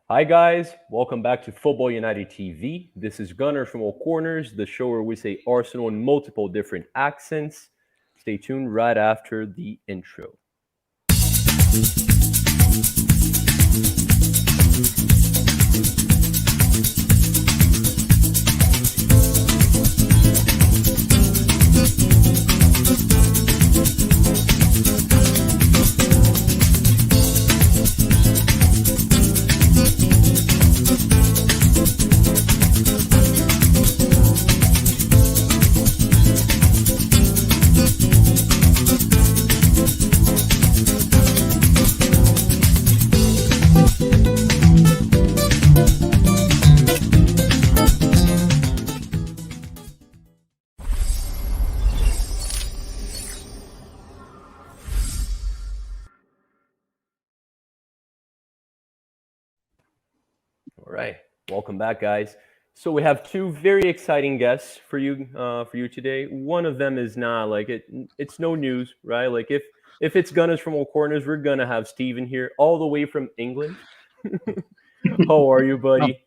Hi, guys. Welcome back to Football United TV. This is Gunnar from All Corners, the show where we say Arsenal in multiple different accents. Stay tuned right after the intro. All right, welcome back, guys. So we have two very exciting guests for you today. One of them is not like it. It's no news, right? Like if it's Gunners from All Corners, we're gonna have Steven here, all the way from England. How are you, Oh, buddy?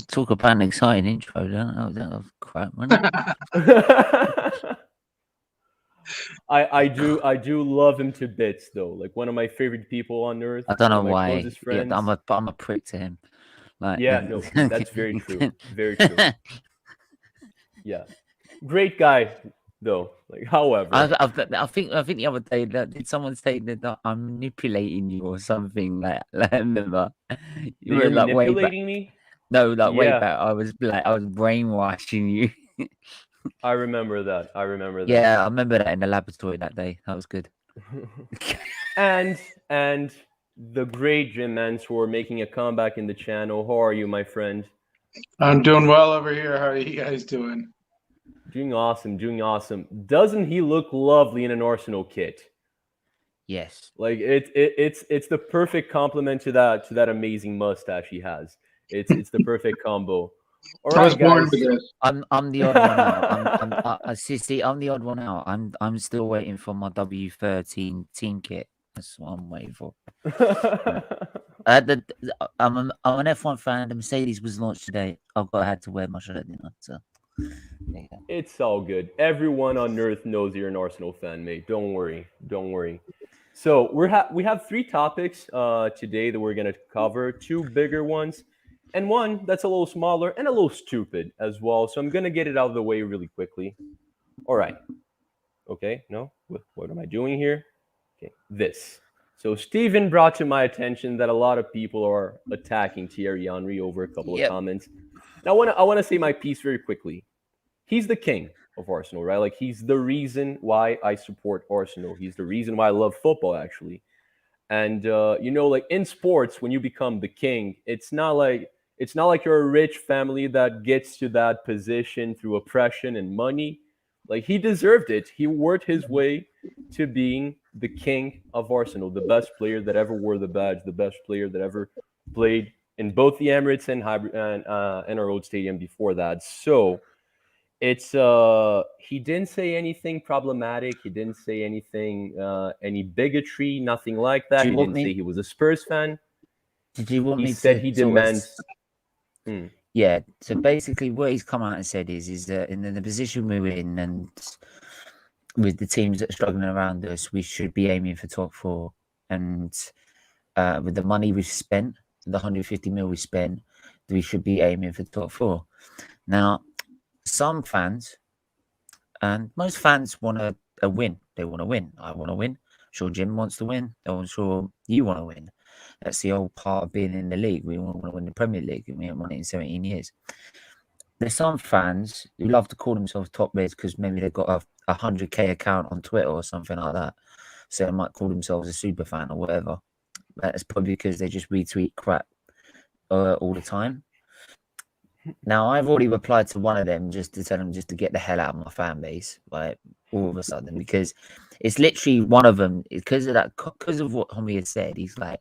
talk about an exciting intro, don't I? That was crap, wasn't it? I do love him to bits though. Like one of my favorite people on earth, I don't one know of my why. closest Yeah, friends. I'm a prick to him. Like, Yeah, no, that's very true. Very true. Yeah, great guy though. Like, however, I think the other day that did someone say that I'm manipulating you or something like I remember you that were you're like way back. manipulating me. No, like way Yeah, back. I was brainwashing you. I remember that. I remember that. Yeah, I remember that in the laboratory that day. That was good. and the great Jim Mansour making a comeback in the channel. How are you, my friend? I'm doing well over here. How are you guys doing? Doing awesome, doing awesome. Doesn't he look lovely in an Arsenal kit? Yes. Like it's the perfect complement to that amazing mustache he has. It's the perfect combo. All I was right, born guys. with this. I'm the odd one out. See, I'm the odd one out. I'm still waiting for my W13 team kit. That's what I'm waiting for. I'm an F1 fan. The Mercedes was launched today. I had to wear my shirt, didn't I? So there you go. It's all good. Everyone on earth knows you're an Arsenal fan, mate. Don't worry. Don't worry. So we have three topics today that we're gonna cover. Two bigger ones, and one that's a little smaller and a little stupid as well. So I'm gonna get it out of the way really quickly. All right. Okay. No. What am I doing here? Okay. This. So Steven brought to my attention that a lot of people are attacking Thierry Henry over a couple of Yep. comments. Now I wanna say my piece very quickly. He's the king of Arsenal, right? Like he's the reason why I support Arsenal. He's the reason why I love football, actually. And like in sports, when you become the king, it's not like you're a rich family that gets to that position through oppression and money. Like he deserved it. He worked his way to being the king of Arsenal, the best player that ever wore the badge, the best player that ever played in both the Emirates and our old stadium before that. So it's he didn't say anything problematic. He didn't say anything any bigotry, nothing like Do that. you He want didn't say me? he was a Spurs fan. Did you want He me said to he sort of? demands. Hmm. Yeah. So basically, what he's come out and said is that in the position we're in, and with the teams that are struggling around us, we should be aiming for top four. And with the money we've spent, the 150 mil we spent, we should be aiming for top four. Now, some fans and most fans want a win. They want to win. I want to win. Sure, Jim wants to win. I'm sure you want to win. That's the old part of being in the league. We want to win the Premier League, and we haven't won it in 17 years. There's some fans who love to call themselves top reds because maybe they've got a 100k account on Twitter or something like that. So they might call themselves a super fan or whatever. That's probably because they just retweet crap all the time. Now, I've already replied to one of them just to tell them just to get the hell out of my fan base, like all of a sudden, because it's literally one of them because of what Henry had said. He's like,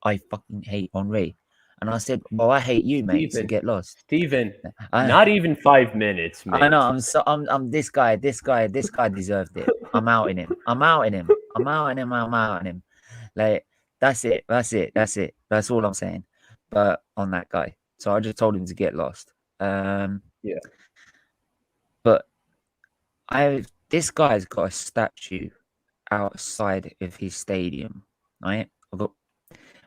I fucking hate Henry. And I said, well, I hate you, mate, so Steven, get lost. Steven, I, not even 5 minutes, I know, mate. I'm this guy deserved it. I'm outing him. Like, that's it. That's all I'm saying. on that guy. So I just told him to get lost. Yeah. But this guy's got a statue outside of his stadium, right?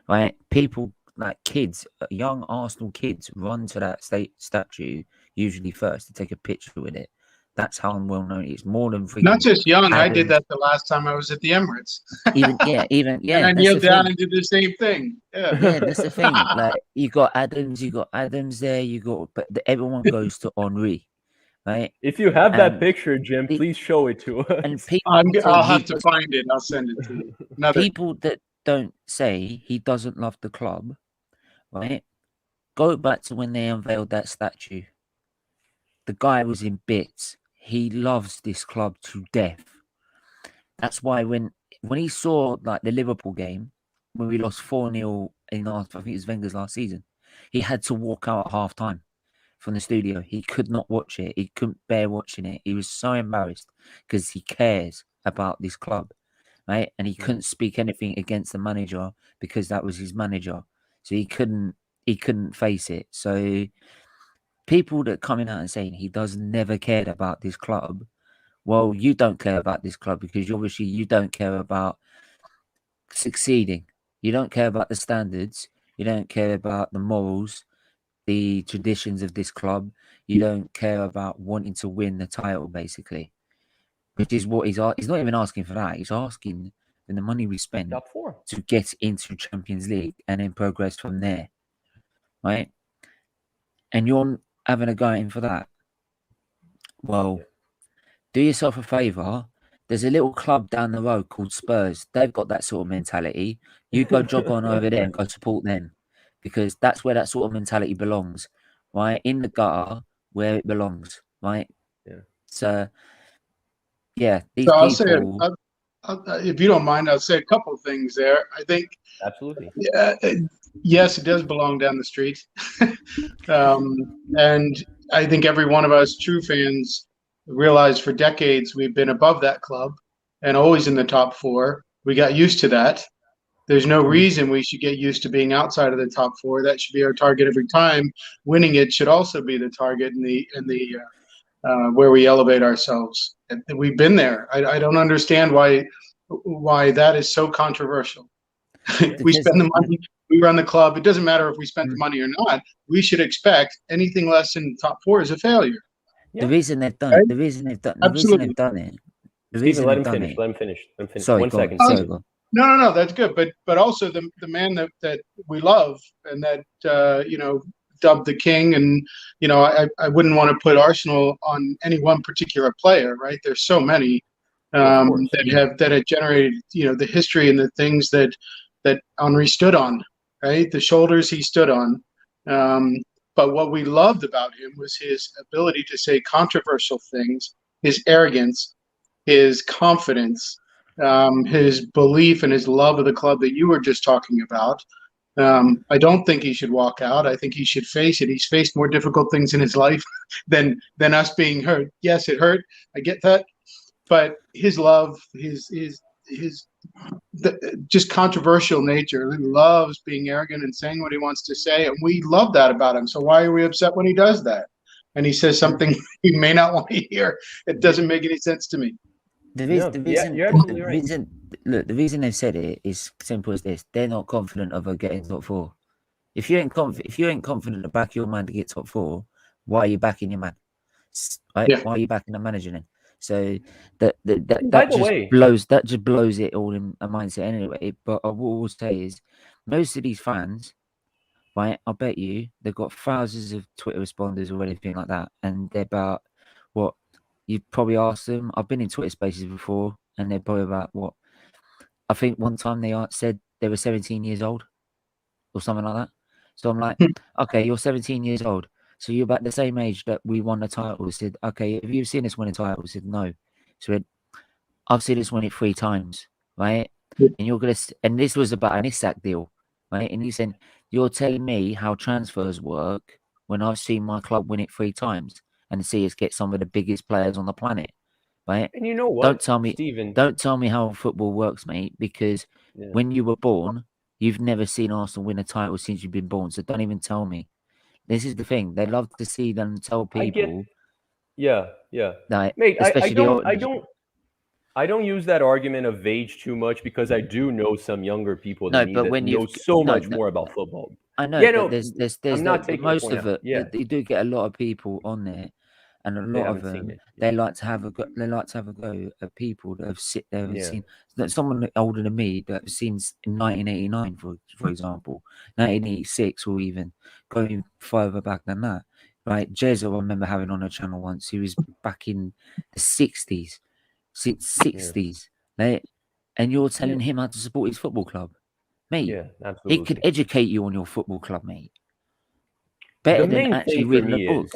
Right, people like kids, young Arsenal kids, run to that statue usually first to take a picture with it. That's how well known it is. More than freaking Not just young. I did Adams. that the last time I was at the Emirates. Even And I that's kneeled the down thing. and did the same thing. Yeah. Yeah, that's the thing. Like you got Adams there. Everyone goes to Henri, right? If you have that And picture, Jim, the- please show it to us. And people I'll say have to find it. I'll send it to you. Another. people that don't say he doesn't love the club, right? Go back to when they unveiled that statue. The guy was in bits. He loves this club to death. That's why when he saw like the Liverpool game when we lost 4-0 in I think it was Wenger's last season, he had to walk out at half time from the studio. He could not watch it. He couldn't bear watching it. He was so embarrassed because he cares about this club, right? And he couldn't speak anything against the manager because that was his manager. So he couldn't face it. So people that coming out and saying he does never cared about this club, well, you don't care about this club because obviously you don't care about succeeding. You don't care about the standards. You don't care about the morals, the traditions of this club. You don't care about wanting to win the title, basically, which is what he's not even asking for that. He's asking for the money we spend Top 4. to get into Champions League and then progress from there, right? And you're having a go at him for that. Well, do yourself a favour. There's a little club down the road called Spurs. They've got that sort of mentality. You go jog on over there and go support them because that's where that sort of mentality belongs, right? In the gutter where it belongs, right? Yeah. So, yeah, these So I'll people. say, if you don't mind, I'll say a couple of things there. I think, Absolutely. yes, it does belong down the street. And I think every one of us true fans realize for decades we've been above that club and always in the top 4. We got used to that. There's no reason we should get used to being outside of the top 4. That should be our target every time. Winning it should also be the target in the where we elevate ourselves. And we've been there. I don't understand why that is so controversial. We spend the money, we run the club. It doesn't matter if we spent the money or not. We should expect anything less than top 4 is a failure. Yeah. The reason they've done Right? it, the reason they've done Absolutely. it, the Stephen, reason let they've him done finish. it. Let him finish. Let him finish. Sorry, 1 go on, second. sorry, go on. No, that's good. But also the man that we love and that dubbed the king, and I wouldn't want to put Arsenal on any one particular player, right? There's so many Of course. that have generated the history and the things that Henri stood on, right? The shoulders he stood on. But what we loved about him was his ability to say controversial things, his arrogance, his confidence, his belief and his love of the club that you were just talking about. I don't think he should walk out. I think he should face it. He's faced more difficult things in his life than us being hurt. Yes, it hurt. I get that. But his love, his just controversial nature. He loves being arrogant and saying what he wants to say, and we love that about him. So why are we upset when he does that? And he says something he may not want to hear. It doesn't make any sense to me. The reason they've said it is simple as this: they're not confident of getting top 4. If you ain't confident to back your man to get top 4, why are you backing your man? Right? Yeah. Why are you backing the manager then? So By that just blows it all in a mindset anyway. But what I will say is, most of these fans, right? I bet you they've got thousands of Twitter responders or anything like that, and they're about what you probably asked them. I've been in Twitter spaces before, and they're probably about what I think one time they said they were 17 years old or something like that. So I'm like, okay, you're 17 years old. So you're about the same age that we won the title. I said, okay, have you seen us win a title? I said, no. So I've seen us win it 3 times, right? Yeah. And this was about an Isak deal, right? And he said, you're telling me how transfers work when I've seen my club win it 3 times and see us get some of the biggest players on the planet, right? And you know what? Don't tell me, Steven, don't tell me how football works, mate, because when you were born, You've never seen Arsenal win a title since you've been born, so don't even tell me. This is the thing. They love to see them tell I get, people, yeah, yeah, like, mate. especially the old. I don't use that argument of age too much because I do know some younger people than No, me but that when know you've so no, much no, more about football. I know, Yeah, but no, there's I'm not taking your most point of out. it. Yeah, You do get a lot of people on there, and a they lot of haven't seen them it. they like to have a go. They like to have a go at people that have sit there and Yeah, seen that someone older than me that have seen in 1989, for example, 1986, or even going further back than that. Right, Jez, I remember having on a channel once. He was back in the 60s, yeah, 60s, right? And you're yeah, telling him how to support his football club, mate. yeah, He could absolutely. educate you on your football club, mate. The Better than main actually thing for reading a me book. is,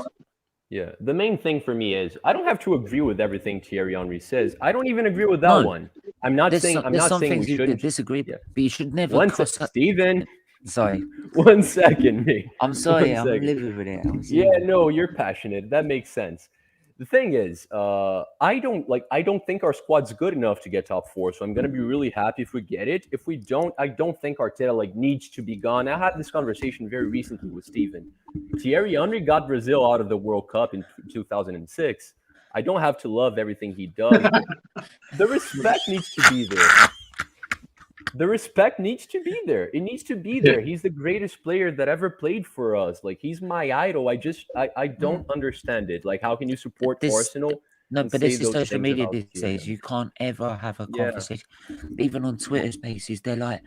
yeah, the main thing for me is I don't have to agree with everything Thierry Henry says. I don't even agree with that No, one. I'm there's not some saying we things you could shouldn't. disagree, Yeah, but you should never one sec, cross up. Stephen. Sorry, 1 second, mate. I'm sorry. One I'm second. living with it. I'm Yeah, serious. no, you're passionate. That makes sense. The thing is, I don't think our squad's good enough to get top four. So I'm gonna be really happy if we get it. If we don't, I don't think Arteta like needs to be gone. I had this conversation very recently with Steven. Thierry Henry got Brazil out of the World Cup in 2006. I don't have to love everything he does, but the respect needs to be there. The respect needs to be there. It needs to be Yeah. there. He's the greatest player that ever played for us. Like he's my idol. I don't Mm. understand it. Like how can you support This Arsenal no, and but say this is those social things media about these Thierry days. Henry? You can't ever have a Yeah, conversation. Even on Twitter Spaces, they're like,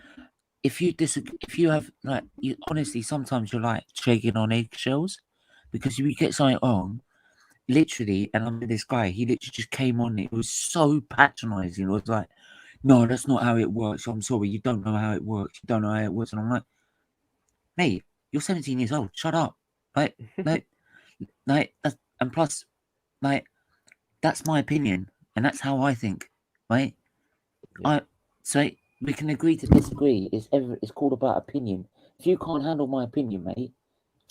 if you disagree, if you have like, you honestly, sometimes you're like shaking on eggshells because if you get something wrong, literally, and I'm with this guy, he literally just came on. It was so patronizing. It was like, no, that's not how it works. I'm sorry, you don't know how it works. You don't know how it works. And I'm like, mate, you're 17 years old. Shut up. Like, like, and plus, like, that's my opinion, and that's how I think, right? yeah, I so we can agree to disagree. It's called about opinion. If you can't handle my opinion, mate,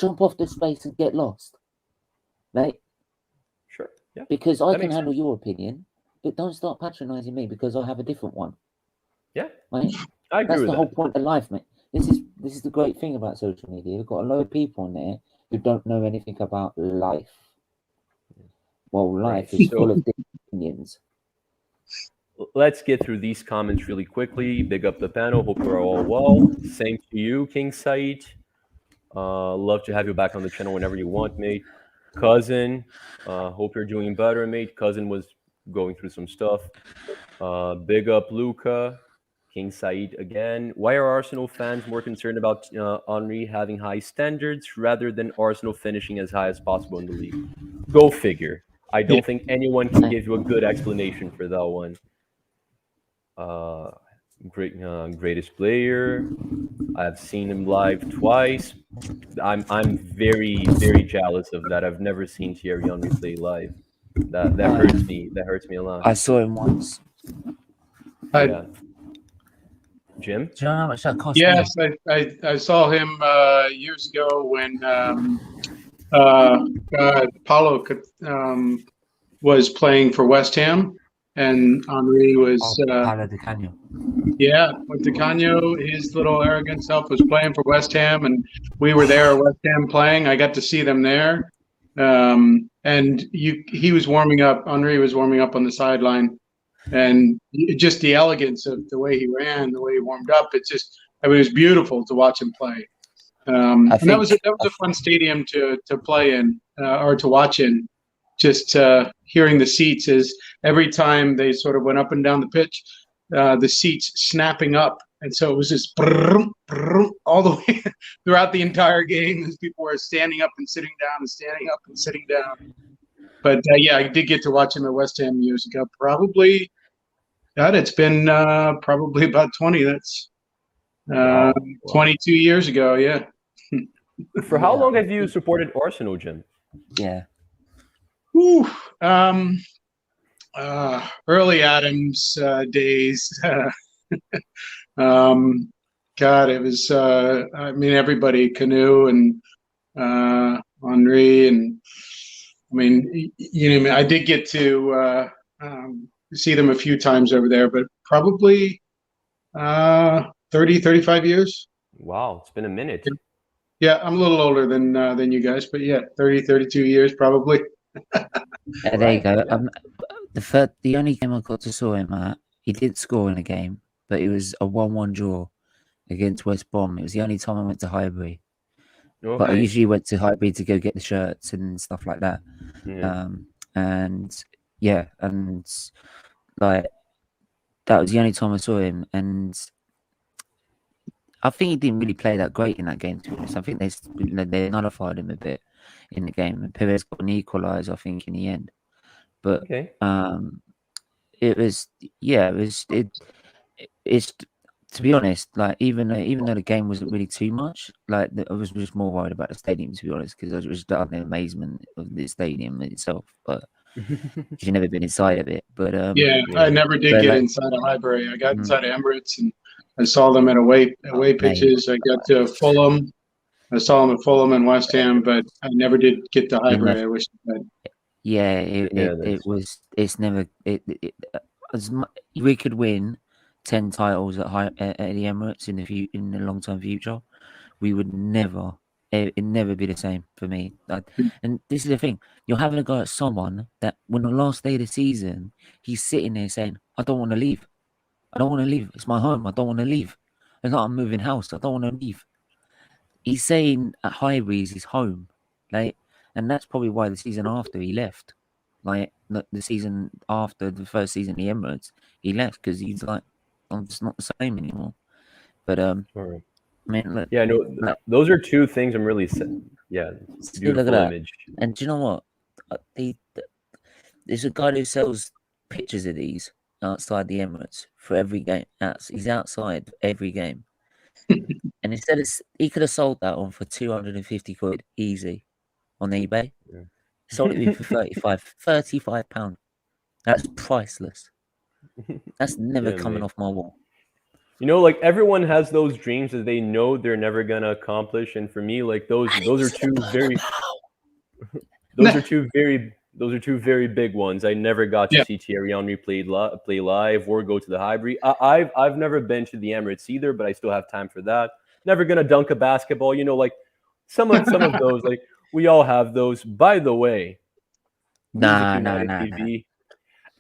jump off the space and get lost, right? sure. Yeah, Because I that can makes handle sense. your opinion, but don't start patronizing me because I have a different one, Yeah, right? I agree That's with the whole that. point of life, mate. This is the great thing about social media. You've got a lot of people on there who don't know anything about life. Well, Right. life is full So of different opinions. let's get through these comments really quickly. Big up the panel. Hope you're all well. Same to you, King Said. Love to have you back on the channel whenever you want, mate. Cousin, hope you're doing better, mate. Cousin was going through some stuff. Big up Luca, King Said again. Why are Arsenal fans more concerned about Henry having high standards rather than Arsenal finishing as high as possible in the league? Go figure. I Yeah. don't think anyone can give you a good explanation for that one. Uh, greatest player. I've seen him live twice. I'm very jealous of that. I've never seen Thierry Henry play live. That hurts me. That hurts me a lot. I saw him once. I, Yeah, Jim. Do you know how much that cost me? yes, I saw him years ago when uh, Paulo was playing for West Ham, and Henri was Paulo Di Canio. yeah, with Canio, his little arrogant self was playing for West Ham, and we were there at West Ham playing. I got to see them there, and he was warming up. Henri was warming up on the sideline, and just the elegance of the way he ran, the way he warmed up. I mean, it was beautiful to watch him play. I And that was think a fun stadium to play in or to watch in. Just hearing the seats is every time they sort of went up and down the pitch, the seats snapping up, and so it was just brrr, brrr, all the way throughout the entire game as people were standing up and sitting down and standing up and sitting down. But yeah, I did get to watch him at West Ham years ago. Probably, God, it's been probably about 20. That's uh, Wow. Wow. 22 years ago. Yeah. For how yeah, long have you supported Arsenal, Jim? yeah. Whew. Early Adams days. God, it was. I mean, everybody, Canoe and Henri, and I mean, you know, I did get to see them a few times over there, but probably 30, 35 years. Wow, it's been a minute. Yeah, I'm a little older than you guys, but yeah, 30, 32 years probably. There you Right. go. Yeah. The only game I got to saw him at, he did score in a game, but it was a 1-1 draw against West Brom. It was the only time I went to Highbury. But I Okay. usually went to Highbury to go get the shirts and stuff like that. Yeah. And yeah, and like that was the only time I saw him. And I think he didn't really play that great in that game, to be honest. I think they nullified him a bit in the game. And Perez got an equaliser, I think, in the end. But Okay. it was, yeah, it's to be honest, like even though the game wasn't really too much, like I was just more worried about the stadium, to be honest, because I was just at the amazement of the stadium itself. But you've never been inside of it. But Yeah, I never did but get like, inside of Highbury. I got mm, inside of Emirates and I saw them at away mate, pitches. I got to Fulham. I saw them at Fulham and West Ham, but I never did get to you never, Highbury. I wish I had. yeah, Yeah, it that's was. It's never. We could win 10 titles at the Emirates in the long term future. We would never. It'd never be the same for me. And this is the thing: you're having a go at someone that, when the last day of the season, he's sitting there saying, "I don't want to leave. I don't want to leave. It's my home. I don't want to leave. It's not I'm moving house. I don't want to leave." He's saying at Highbury is his home, like, and that's probably why the season after he left, like the season after the first season at the Emirates, he left because he's like, I'm just not the same anymore. But all right. I mean, look, Yeah, no, like, those are two things I'm really yeah, see, look at beautiful that. image. And do you know what? There's a guy who sells pictures of these outside the Emirates for every game. He's outside every game. And instead, he could have sold that on for 250 quid easy on eBay. Yeah. Sold it for 35 pound. That's priceless. That's never Yeah, coming mate. off my wall. You know, like everyone has those dreams that they know they're never gonna accomplish, and for me, like those are two very those are two very big ones. I never got to Yeah, see Thierry Henry play live or go to the Highbury. I've never been to the Emirates either, but I still have time for that. Never gonna dunk a basketball. You know, like some of those, like we all have those. By the way, Music United Nah. TV.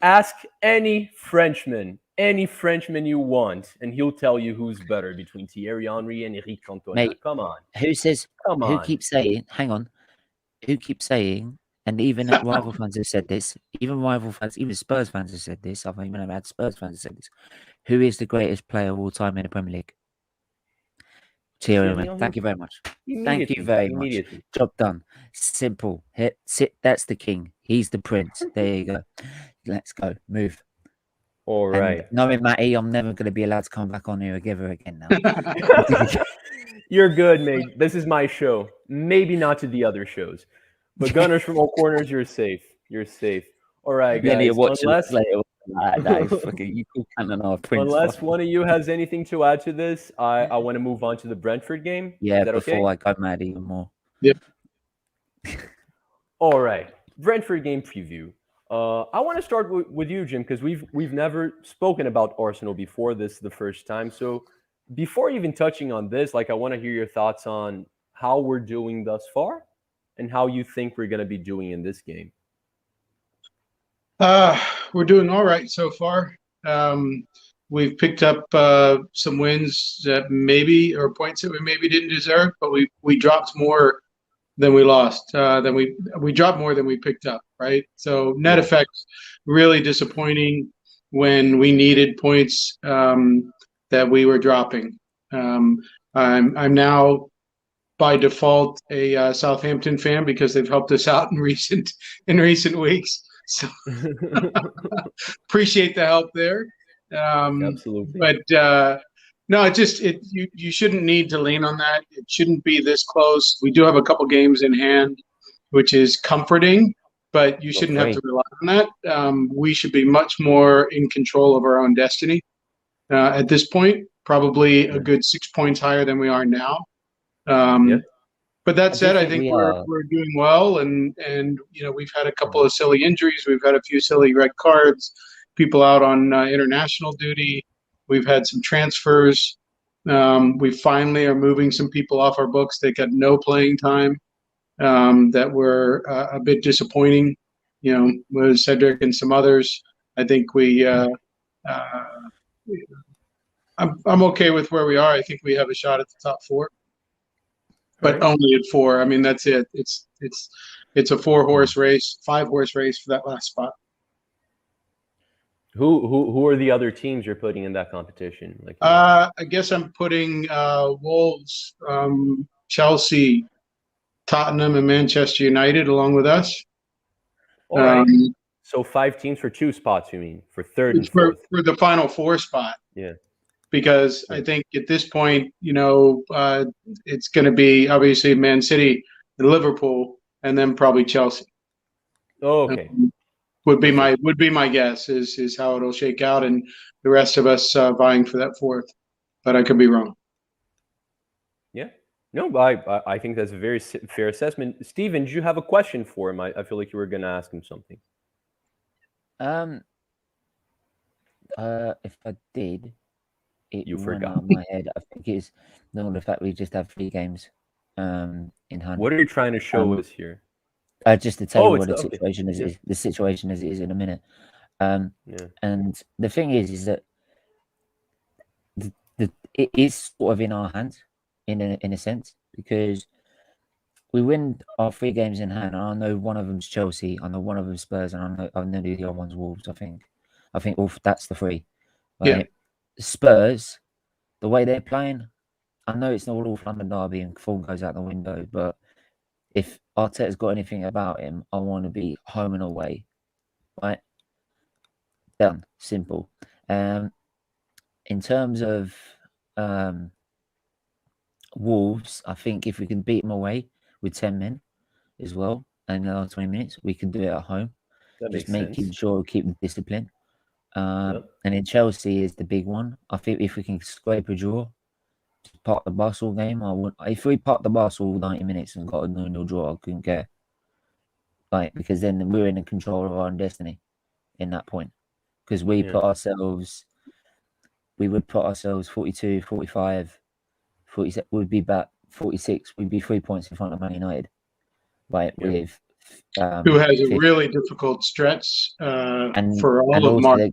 Ask any Frenchman you want, and he'll tell you who's better between Thierry Henry and Eric Cantona. Mate, Come on, come who on. keeps saying, hang on, who keeps saying, and even rival fans have said this, even Spurs fans have said this, I've even had Spurs fans have said this, who is the greatest player of all time in the Premier League? Thierry Thierry Henry. Henry Thank you very much. Thank you immediately, very much. immediately. Job done. Simple. That's the king. He's the prince. There you go. Let's go. Move. All And right. knowing Matty, I'm never going to be allowed to come back on here ever again now. You're good, mate. This is my show. Maybe not to the other shows, but Gunners from all corners, you're safe. You're safe. All right, Let guys. watch it later. That is fucking, you call Cantona a prince. Unless one of you has anything to add to this, I want to move on to the Brentford game. Yeah, Is that okay? before I go mad even more. Yep. All right, Brentford game preview. I want to start with you, Jim, because we've never spoken about Arsenal before. This is the first time. So before even touching on this, like I want to hear your thoughts on how we're doing thus far and how you think we're going to be doing in this game. We're doing all right so far. We've picked up some wins that maybe, or points that we maybe didn't deserve, but we dropped more than we lost. Than we dropped more than we picked up. Right. So net Yeah. effect, really disappointing when we needed points that we were dropping. I'm now by default a Southampton fan because they've helped us out in recent weeks. So appreciate the help there. Absolutely. But no, you shouldn't need to lean on that. It shouldn't be this close. We do have a couple games in hand, which is comforting, but you shouldn't have to rely on that. We should be much more in control of our own destiny at this point. Probably a good 6 points higher than we are now. Yeah. But that said, I think we're are. doing well, and we've had a couple of silly injuries. We've had a few silly red cards, people out on international duty. We've had some transfers. We finally are moving some people off our books. They got no playing time. That were a bit disappointing. With Cedric and some others. I think I'm okay with where we are. I think we have a shot at the top four, but only at four. I mean, that's it. It's a 4-horse race, 5-horse race for that last spot. Who are the other teams you're putting in that competition? I guess I'm putting Wolves, Chelsea, Tottenham, and Manchester United along with us. All right. So 5 teams for 2 spots, you mean, for third and fourth? For the final 4 spot. Yeah. Because I think at this point, it's going to be obviously Man City and Liverpool, and then probably Chelsea. Oh, okay. Would be my guess is how it'll shake out, and the rest of us vying for that 4th. But I could be wrong. Yeah. No, but I think that's a very fair assessment. Steven, did you have a question for him? I feel like you were going to ask him something. If I did, you forgot. Out of my head. I think it's the fact we just have 3 games in hand. What are you trying to show us here? Just to tell you what the situation is. Yeah. The situation as it is in a minute. And the thing is that it is sort of in our hands, in a sense, because we win our 3 games in hand. And I know one of them's Chelsea. I know one of them's Spurs, and I know the other one's Wolves. I think that's the 3. Right? Yeah. Spurs, the way they're playing, I know it's not all London derby and form goes out the window, but if Arteta's got anything about him, I want to be home and away. Right? Done. Simple. In terms of Wolves, I think if we can beat them away with 10 men as well, and the last 20 minutes, we can do it at home. Just making sure we keep the discipline. And then Chelsea is the big one. I think if we can scrape a draw, park the bus all game, if we park the bus all 90 minutes and got a 0-0 draw, I couldn't care. Because then we're in control of our own destiny in that point. Because we would put ourselves 42, 45, 47, we'd be back 46, we'd be 3 points in front of Man United. With who has a really difficult stretch for all of March.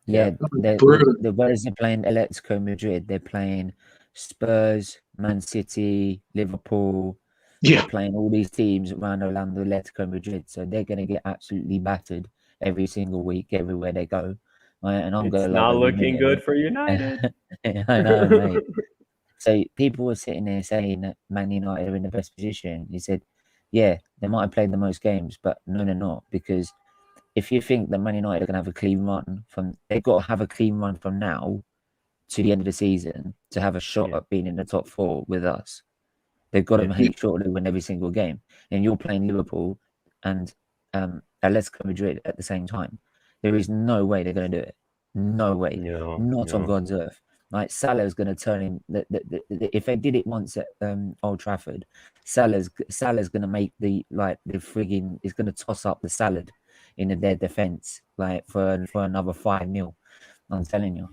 Whereas they're playing Atletico Madrid, they're playing Spurs, Man City, Liverpool. They're playing all these teams around Atletico Madrid, so they're going to get absolutely battered every single week, everywhere they go. And I'm it's not looking good for United. I know, mate. So people were sitting there saying that Man United are in the best position. He said, yeah, they might have played the most games, but no, they're not. Because if you think that Man United are going to have a clean run they've got to have a clean run from now to the end of the season to have a shot at being in the top 4 with us. They've got to make sure they win every single game. And you're playing Liverpool and Atletico Madrid at the same time. There is no way they're going to do it. No way. Not on God's earth. Salah's going to turn in. If they did it once at Old Trafford, Salah's going to make the frigging. He's going to toss up the salad in their defense for another 5-0. I'm telling you.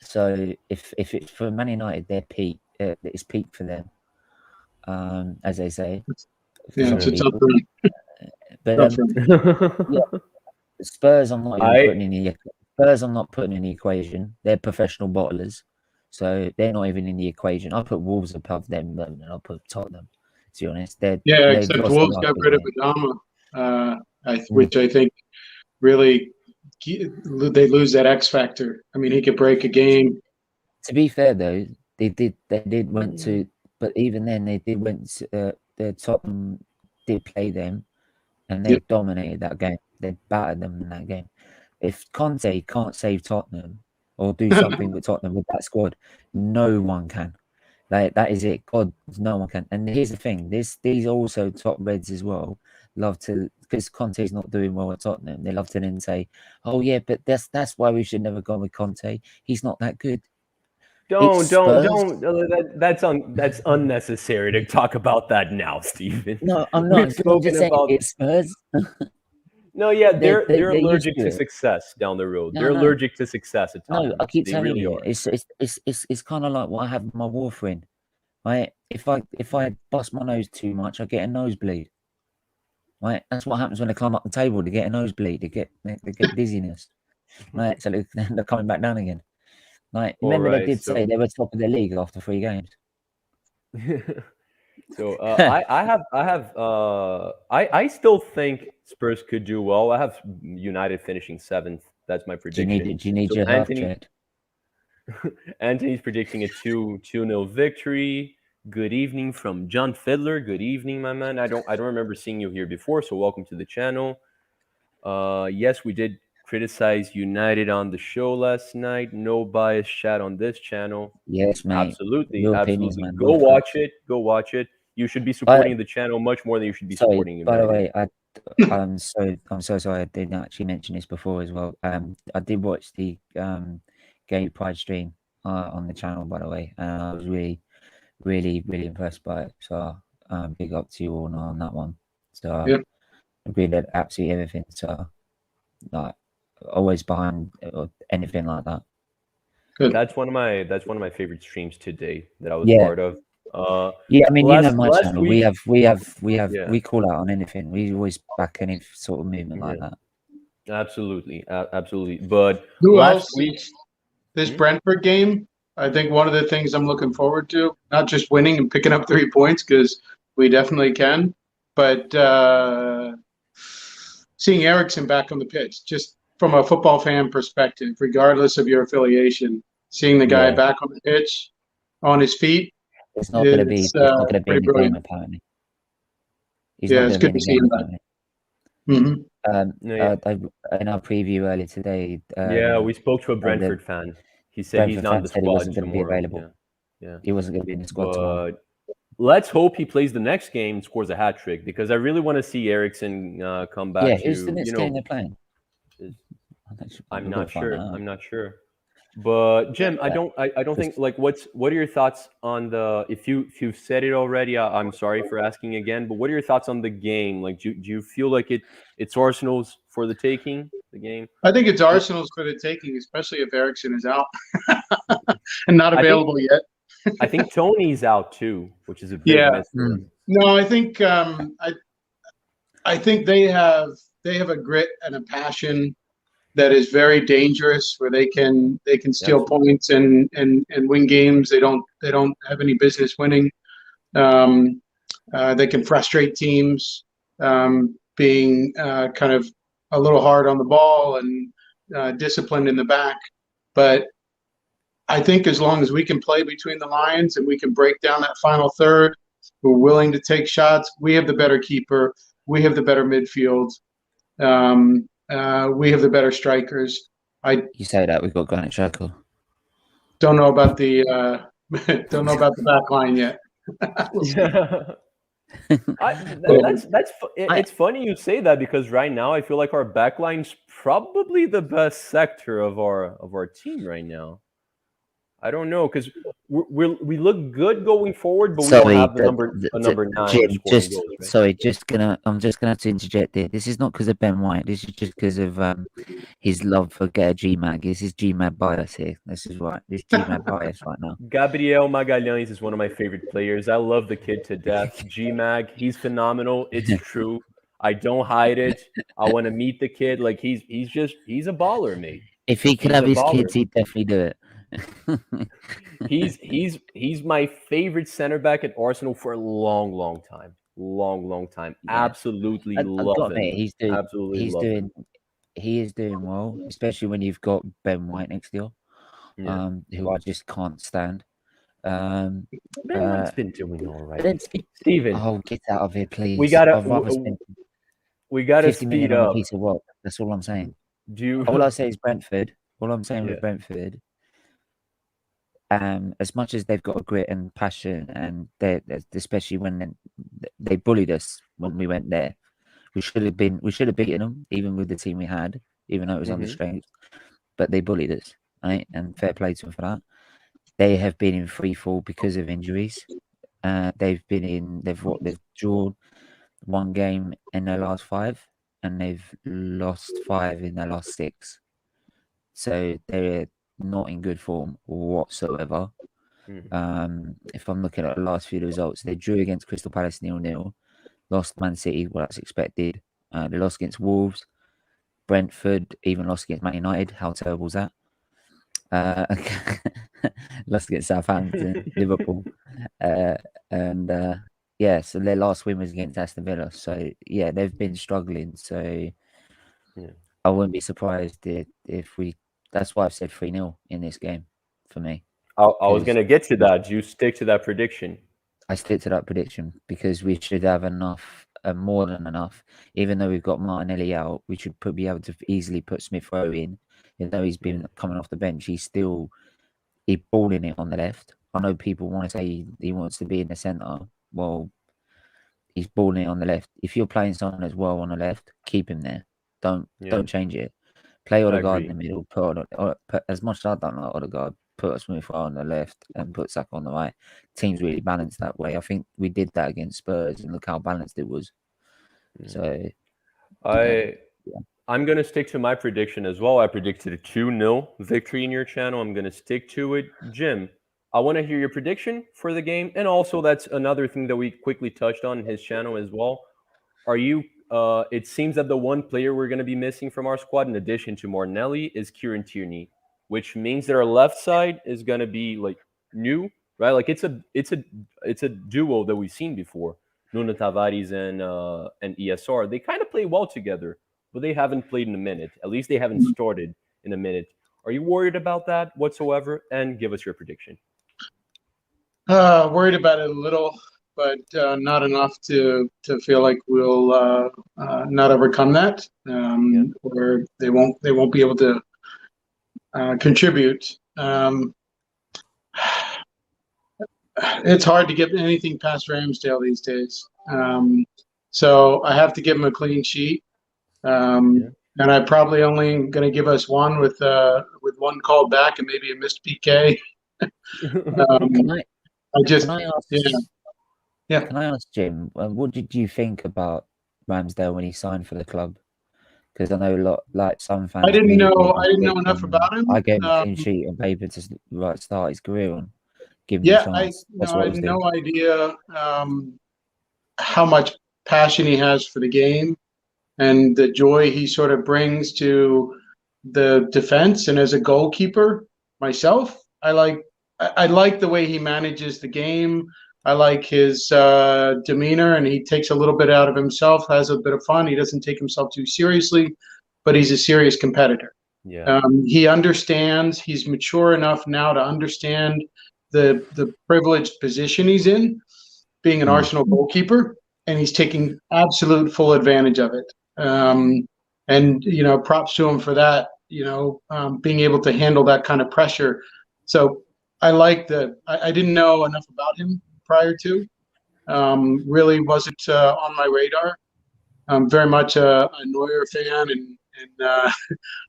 So if it's for Man United, their peak, it's peak for them. As they say. Yeah, it's a tough one. But Spurs, I'm not putting in the Spurs. I'm not putting in the equation. They're professional bottlers, so they're not even in the equation. I'll put Wolves above them, and I'll put Tottenham. To be honest, except Wolves got rid of Adama, which I think really they lose that X factor. I mean, he could break a game. To be fair, though, they did went to, but even then they did went to, the Tottenham did play them, and they dominated that game. They battered them in that game. If Conte can't save Tottenham or do something with Tottenham with that squad, no one can. That is it. God, no one can. And here's the thing: these also top Reds as well love to, because Conte's not doing well at Tottenham. They love to then say, "Oh yeah, but that's why we should never go with Conte. He's not that good." Don't. That's unnecessary to talk about that now, Stephen. No, I'm not. I'm just saying it's Spurs. No, yeah, They're they're they're used allergic to to it. success down the road. No, They're no, allergic to success at no. I Tottenham. keep They telling really you, are. it's kind of like what I have with my warfarin. Right? If I bust my nose too much, I get a nosebleed. Right? That's what happens when they climb up the table. They get a nosebleed. They get dizziness. Right? So they're coming back down again. Like, All remember they right, did say so they were top of the league after 3 games. so I still think Spurs could do well. I have United finishing seventh. That's my Do you need prediction. do you need So your health checked? Anthony's predicting a 2-0 victory. Good evening from John Fiddler. Good evening, my man. I don't remember seeing you here before, so welcome to the channel. Yes, we did criticize United on the show last night. No bias chat on this channel. Yes, mate. Absolutely, Your opinions, absolutely. man. Go Welcome. watch it. Go watch it. You should be I supporting the channel much more than you should be sorry. supporting By the United. way, I'm so sorry. I didn't actually mention this before as well. I did watch the Gay Pride stream on the channel, by the way, and I was really, really, really impressed by it. So big up to you all on that one. So Yep. I agreed at absolutely everything. So like always behind anything like that. Good. That's one of my favorite streams to date that I was Yeah. part of. Yeah, I mean, you know my Last channel. week, yeah, We call out on anything. We always back any sort of movement like yeah, that. absolutely, absolutely. But Who last else? week, This hmm? Brentford game, I think one of the things I'm looking forward to, not just winning and picking up 3 points, because we definitely can, but seeing Ericsson back on the pitch, just from a football fan perspective, regardless of your affiliation, seeing the guy Yeah, back on the pitch, on his feet, it's not gonna be. is It's not gonna be in pretty the game. brilliant. Apparently, he's Yeah, not it's gonna be good in to the see game. him back. Apparently, Hmm. No, yeah, in our preview earlier today, yeah, we spoke to a the Brentford fan. He said he's Brentford not in fan the said he squad wasn't gonna be tomorrow. Yeah, available. yeah. He wasn't gonna be in the squad tomorrow. But let's hope he plays the next game and scores a hat trick because I really want to see Ericsson come Yeah, back who's the to next game they're playing? is- I'm We've got to not find that sure. out. I'm not sure. But Jim, I Yeah, don't I don't think like what are your thoughts on the if you've said it already, I'm sorry for asking again, but what are your thoughts on the game? Like do you feel like it's Arsenal's for the taking, the game? I think it's I, Arsenal's for the taking, especially if Ericsson is out and not I think available yet. I think Tony's out too, which is a big Yeah. miss for us. No, I think I think they have a grit and a passion that is very dangerous, where they can steal Absolutely. points and win games they don't have any business winning. Um, they can frustrate teams, being kind of a little hard on the ball and disciplined in the back. But I think as long as we can play between the lines and we can break down that final third, we're willing to take shots. We have the better keeper. We have the better midfield. We have the better strikers. I you say that we've got Granit Xhaka. don't know about the don't know about the back line yet. We'll see. Yeah. But It's funny you say that because right now I feel like our backline's probably the best sector of our team right now. I don't know because we look good going forward, but we don't Sorry, have a number nine Jim. scoring goals, right? Sorry. I'm just gonna have to interject here. This is not because of Ben White. This is just because of his love for get a GMAG. This is GMAG bias here. This is right. This GMAG bias right now. Gabriel Magalhães is one of my favorite players. I love the kid to death. GMAG, he's phenomenal. It's true. I don't hide it. I want to meet the kid. Like he's a baller, mate. If he could He's have a his baller. kids, he'd definitely do it. He's my favorite center back at Arsenal for a long time. Long time. Yeah. Absolutely I've love got to him. admit, Absolutely love him. he is doing well, especially when you've got Ben White next to you, Yeah. who I just can't stand. Ben White's been doing all right. Then, Steven, oh, get out of here, please! we gotta I'd rather spend we gotta 50 million speed on a up. piece of rock. That's all I'm saying. Do you All I say is Brentford. All I'm saying Yeah. with Brentford, as much as they've got a grit and passion, and they, especially when they bullied us when we went there, we should have beaten them, even with the team we had, even though it was under Mhm. strength. But they bullied us, right? And fair play to them for that. They have been in free fall because of injuries. They've drawn one game in their last 5, and they've lost 5 in their last 6. So they're not in good form whatsoever. If I'm looking at the last few results, they drew against Crystal Palace 0-0, lost Man City, well, that's expected. They lost against Wolves, Brentford, even lost against Man United. How terrible is that? Lost against Southampton, Liverpool, and so their last win was against Aston Villa. So yeah, they've been struggling. So I wouldn't be surprised if we. That's why I've said 3-0 in this game for me. I was going to get to that. Do you stick to that prediction? I stick to that prediction because we should have enough, more than enough. Even though we've got Martinelli out, we should be able to easily put Smith Rowe in. Even though he's been coming off the bench, he's balling it on the left. I know people want to say he wants to be in the centre. Well, he's balling it on the left. If you're playing someone as well on the left, keep him there. Don't change it. Play Odegaard in the middle. Put as much as I don't like Odegaard, put Smith Rowe on the left and put Saka on the right. Team's really balanced that way. I think we did that against Spurs, and look how balanced it was. So I'm going to stick to my prediction as well. I predicted a 2-0 victory in your channel. I'm going to stick to it. Jim, I want to hear your prediction for the game. And also, that's another thing that we quickly touched on his channel as well. Are you, it seems that the one player we're going to be missing from our squad, in addition to Martinelli, is Kieran Tierney, which means that our left side is going to be like new, right? Like it's a duo that we've seen before. Nuno Tavares and ESR. They kind of play well together, but they haven't played in a minute. At least they haven't started in a minute. Are you worried about that whatsoever? And give us your prediction. Worried about it a little, but not enough to feel like we'll not overcome that, or they won't be able to contribute. It's hard to get anything past Ramsdale these days. So I have to give him a clean sheet. And I probably only going to give us one with one called back and maybe a missed PK. Can I ask Jim, what did you think about Ramsdale when he signed for the club? Because I know some fans. I didn't know enough about him. I gave him a clean sheet on paper to start his career on. Give him a chance. I had no idea how much passion he has for the game and the joy he sort of brings to the defense. And as a goalkeeper myself, I like the way he manages the game. I like his demeanor, and he takes a little bit out of himself, has a bit of fun. He doesn't take himself too seriously, but he's a serious competitor. He understands. He's mature enough now to understand the privileged position he's in, being an Arsenal goalkeeper, and he's taking absolute full advantage of it. And props to him for that. Being able to handle that kind of pressure. So I like I didn't know enough about him prior to. Really wasn't on my radar. I'm very much a Neuer fan, and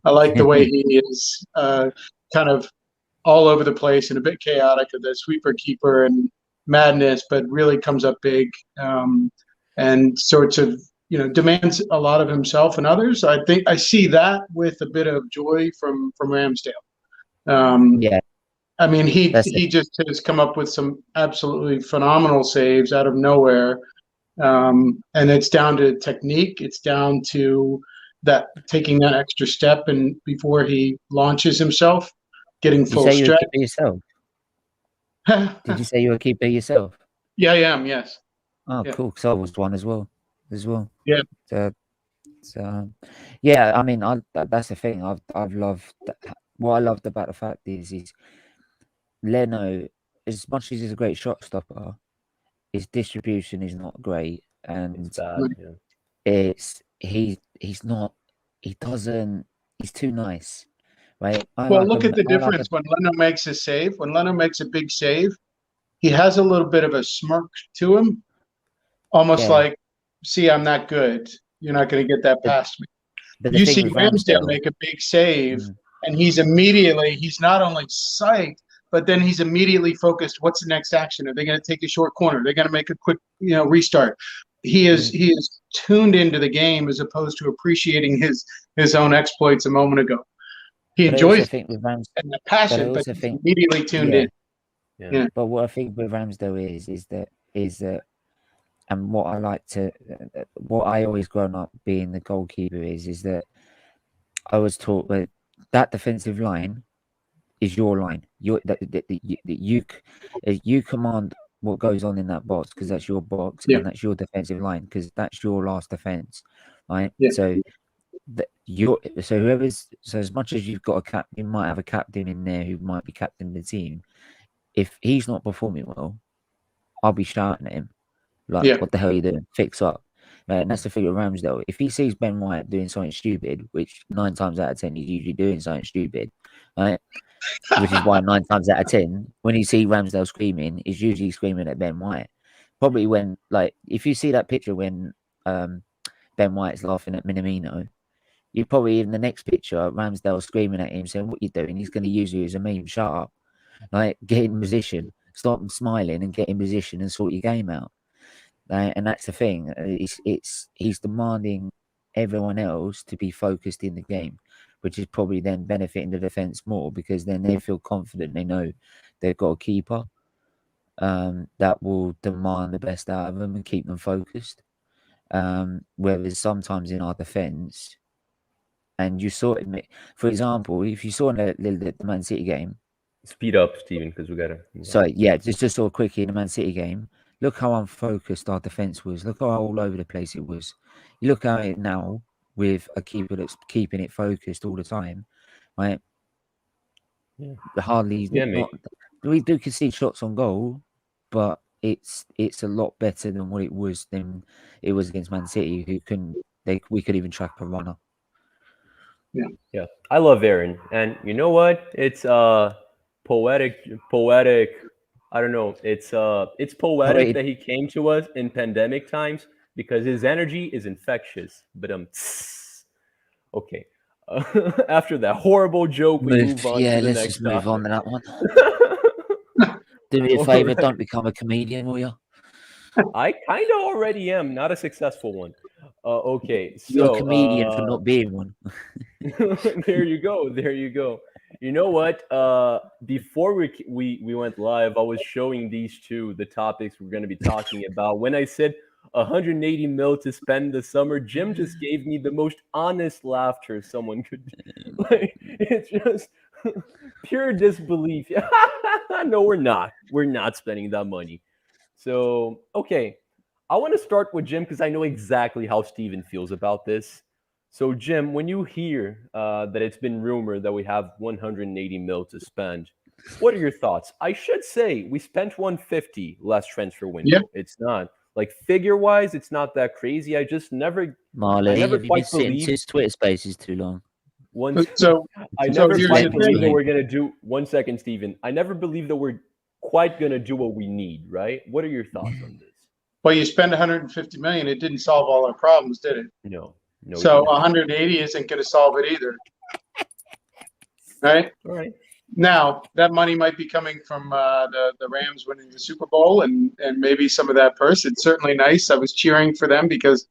I like the way he is kind of all over the place and a bit chaotic of the sweeper keeper and madness, but really comes up big and sorts of demands a lot of himself and others. I think I see that with a bit of joy from Ramsdale. I mean, he just has come up with some absolutely phenomenal saves out of nowhere, and it's down to technique. It's down to taking that extra step and before he launches himself, getting full stretch. Did you say you were a keeper yourself? Did you say you were a keeper yourself? Yeah, I am. Yes. Oh, yeah. Cool. Because I was one as well. Yeah. Yeah. I mean, that's the thing. I've loved. What I loved about the fact is Leno, as much as he's a great shot stopper, his distribution is not great, and it's bad, he's not. He doesn't. He's too nice. Right. Look at the difference when Leno makes a save. When Leno makes a big save, he has a little bit of a smirk to him, almost like, "See, I'm that good. You're not going to get that past me." You see Ramsdale make a big save, and he's not only psyched, but then he's immediately focused. What's the next action? Are they going to take a short corner? They're going to make a quick, restart. he is tuned into the game as opposed to appreciating his own exploits a moment ago. He But I also enjoys think with Rams, and the but I passion, but also he's think, immediately tuned yeah. in. Yeah. Yeah. But what I think with Ramsdale is that, and what I like to, what I always grown up being the goalkeeper is that I was taught that defensive line is your line. You command what goes on in that box because that's your box Yeah. and that's your defensive line because that's your last defense, right? Yeah. So so as much as you've got you might have a captain in there who might be captain of the team. If he's not performing well, I'll be shouting at him like, Yeah. "What the hell are you doing? Fix up!" Right? And that's the thing with Ramsdale. If he sees Ben White doing something stupid, which 9 times out of 10 he's usually doing something stupid, right? Which is why 9 times out of 10, when you see Ramsdale screaming, he's usually screaming at Ben White. Probably when, like, if you see that picture when Ben White's laughing at Minamino, you probably in the next picture, Ramsdale screaming at him, saying, "What you doing? He's going to use you as a meme. Shut up! Like, get in position, stop smiling, and get in position and sort your game out." And that's the thing. He's demanding everyone else to be focused in the game, which is probably then benefiting the defense more because then they feel confident. They know they've got a keeper that will demand the best out of them and keep them focused. Whereas sometimes in our defense, and you saw it, for example, if you saw in the Man City game. Speed up, Steven, because we gotta. So yeah, just sort of quickly in the Man City game, look how unfocused our defense was. Look how all over the place it was. You look at it now with a keeper that's keeping it focused all the time, right? Yeah. Hardly Yeah, not. mate. We do concede shots on goal, but it's a lot better than what it was against Man City, who couldn't. We could even track a runner. Yeah, I love Aaron, and you know what? It's poetic. I don't know. It's poetic Poetic that he came to us in pandemic times because his energy is infectious. But okay. After that horrible joke, we move. move on Yeah, to the let's next just move on topic. to that one. Do me a All favor, right. don't become a comedian, will you? I kind of already am, not a successful one. Okay, You're a comedian for so not being one. there you go. There you go. You know what? Before we went live, I was showing these two the topics we're going to be talking about. When I said 180 mil to spend the summer, Jim just gave me the most honest laughter someone could. Like, it's just pure disbelief. No, we're not. We're not spending that money. So okay, I want to start with Jim because I know exactly how Steven feels about this. So, Jim, when you hear that it's been rumored that we have 180 mil to spend, what are your thoughts? I should say we spent 150 last transfer Yeah. window. It's not like figure wise, it's not that crazy. I Marley, never have you been quite sitting believed to Twitter spaces too long? once. So I so never here's quite the Let me believed that thing. speak. we're gonna do. 1 second, Steven. I never believed that we're quite gonna do what we need. Right? What are your thoughts on this? Well, you spend 150 million, it didn't solve all our problems, did it? No, no, it So did not. 180 isn't going to solve it either, right? All right. Now that money might be coming from the Rams winning the Super Bowl, and maybe some of that purse. It's certainly nice. I was cheering for them because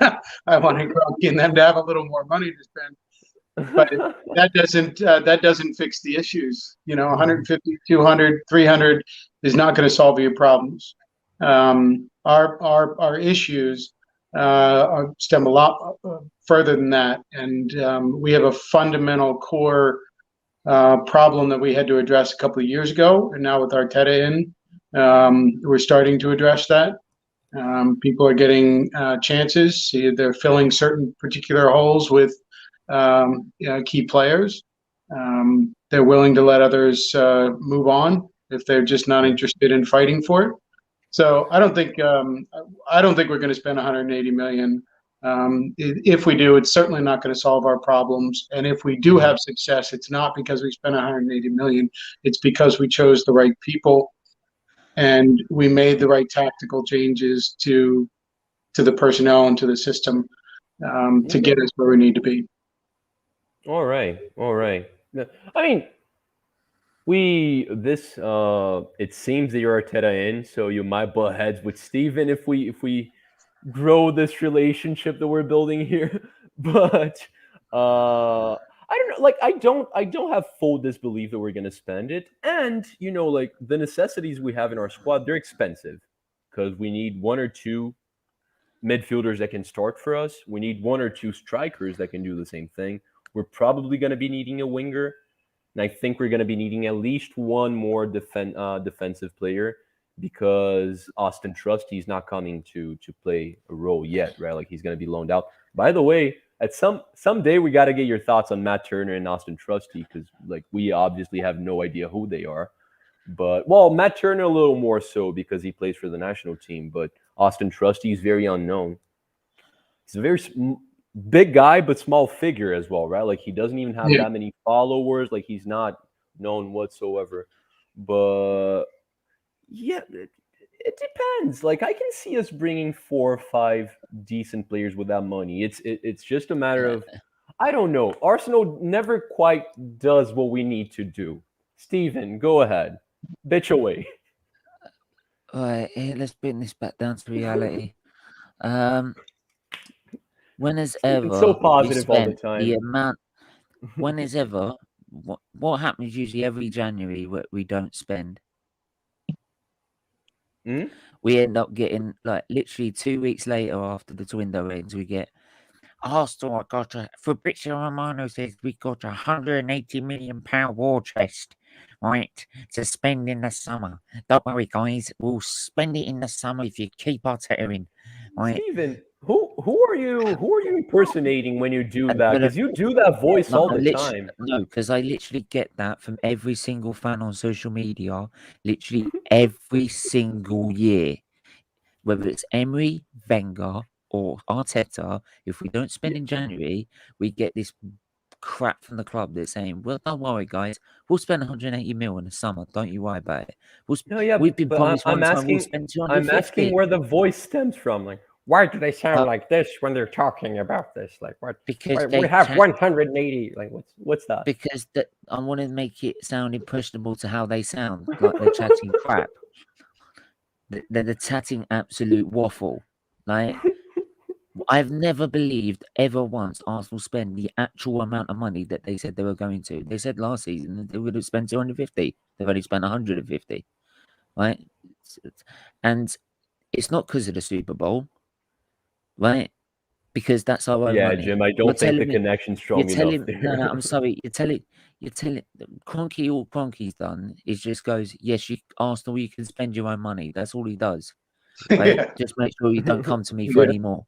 I wanted Gronky and them to have a little more money to spend. But that doesn't fix the issues. 150, 200, 300 is not going to solve your problems. Our issues stem a lot further than that, and we have a fundamental core problem that we had to address a couple of years ago, and now with Arteta in, we're starting to address that. People are getting chances. They're filling certain particular holes with key players. They're willing to let others move on if they're just not interested in fighting for it. So I don't think we're going to spend 180 million. If we do, it's certainly not going to solve our problems. And if we do have success, it's not because we spent 180 million. It's because we chose the right people and we made the right tactical changes to the personnel and to the system to get us where we need to be. All right, all right. I mean, it seems that you're Arteta in, so you might butt heads with Steven if we grow this relationship that we're building here. But I don't know. Like I don't have full disbelief that we're gonna spend it. And like the necessities we have in our squad, they're expensive because we need one or two midfielders that can start for us. We need one or two strikers that can do the same thing. We're probably going to be needing a winger, and I think we're going to be needing at least one more defensive player because Austin Trusty's not coming to play a role yet, right? Like he's going to be loaned out. By the way, at someday we got to get your thoughts on Matt Turner and Austin Trusty because like we obviously have no idea who they are. But well, Matt Turner a little more so because he plays for the national team. But Austin Trusty is very unknown. He's a very big guy, but small figure as well, right? Like he doesn't even have Yeah. that many followers. Like he's not known whatsoever. But yeah, it depends. Like I can see us bringing 4 or 5 decent players with that money. It's just a matter of I don't know. Arsenal never quite does what we need to do. Steven, go ahead. Bitch away. All right, here, let's bring this back down to reality. Um, when has Steven's so ever we positive all the spent the time. amount? When is ever what happens usually every January what we don't spend? Hmm? We end up getting like literally 2 weeks later after the window ends, we get Arsenal got Fabrizio Romano says we got £180 million war chest, right, to spend in the summer. Don't worry, guys, we'll spend it in the summer if you keep Arteta in, right? Steven, who are you impersonating when you do And that? but Because you do that voice no, all the time. no, because I literally get that from every single fan on social media, literally every single year. Whether it's Emery, Wenger, or Arteta, if we don't spend in January, we get this crap from the club that's saying, "Well, don't worry, guys, we'll spend 180 mil in the summer. Don't you worry about it. No, yeah, We've been but I'm, promised I'm one time we'll asking, spend I'm asking 250 where the voice stems from. Like, why do they sound uh, like this when they're talking about this? Like, what? because We they have chat 180. Like, what's that? because that I want to make it sound impressionable to how they sound, like they're chatting crap. They're chatting absolute waffle, like. I've never believed ever once Arsenal spend the actual amount of money that they said they were going to. They said last season that they would have spent 250. They've only spent 150, right? And it's not because of the Super Bowl, right? Because that's our own Yeah, money. Jim, I You're don't think the telling me, connection's you're strong enough telling, no, no, there. I'm sorry. You're telling, Cronky, all Cronky's done is just goes, yes, Arsenal, you can spend your own money. That's all he does, right? Yeah. Just make sure you don't come to me for Yeah. any more.